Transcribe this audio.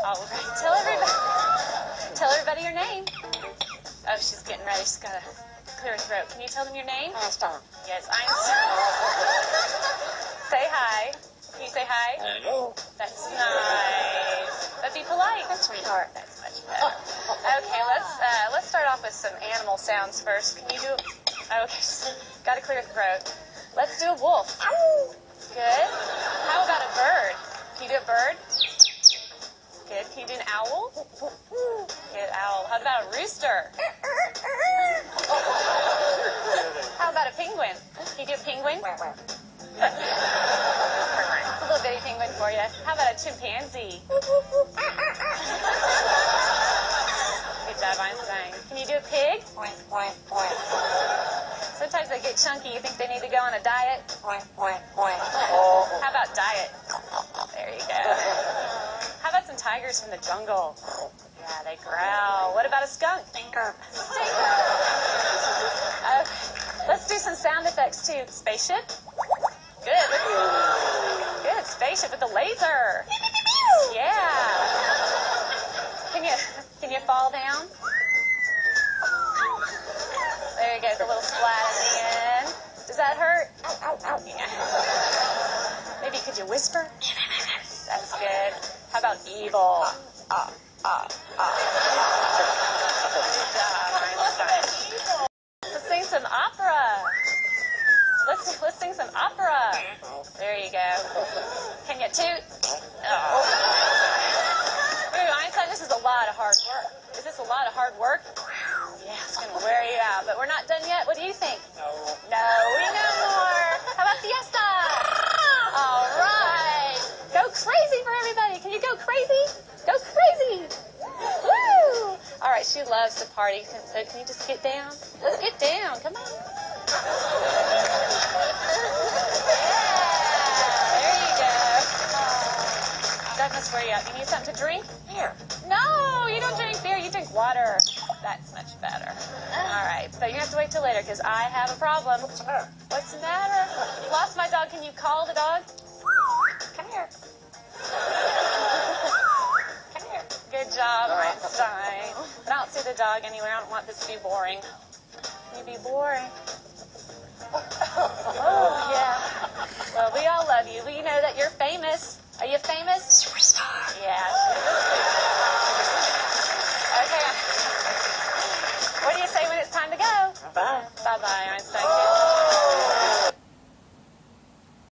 All right. Tell everybody your name. Oh, she's getting ready. She's got to clear her throat. Can you tell them your name? Einstein. Yes, Einstein. Say hi. Can you say hi? Hello. That's nice. But be polite. That's sweetheart. That's much better. Okay, let's start off with some animal sounds first. Can you do? Okay, got to clear your throat. Let's do a wolf. Good. How about a bird? Can you do a bird? Good. Can you do an owl? Good, owl. How about a rooster? How about a penguin? Can you do a penguin? It's a little bitty penguin for you. How about a chimpanzee? Good job, Einstein. Can you do a pig? Sometimes they get chunky. You think they need to go on a diet? How about diet? There you go. How about some tigers from the jungle? Yeah, they growl. What about a skunk? Stinker. Okay. Let's do some sound effects too. Spaceship? Good. Good. Spaceship with the laser. Yeah. Can you fall down? There you go. The little splat at the end. Does that hurt? Yeah. Maybe could you whisper? That's good. How about evil? Good job, Einstein. Let's sing some opera. Let's sing some opera. There you go. Can you toot? Oh. Ooh, Einstein, this is a lot of hard work. Is this a lot of hard work? Yeah, it's going to wear you out. But we're not done yet. What do you think? No, we know more. How about fiesta? All right. Go crazy for everybody. Can you go crazy? Go crazy. Woo! All right, she loves to party. So can you just get down? Let's get down. Come on. That must wear you out. You need something to drink? Here. No, you don't drink beer. You drink water. That's much better. All right, but you have to wait till later because I have a problem. What's the matter? What's the matter? You lost my dog. Can you call the dog? Come here. Come here. Good job, Einstein. But I don't see the dog anywhere. I don't want this to be boring. Can you be boring? Oh, yeah. Well, we all love you. We know that you're famous. Are you famous?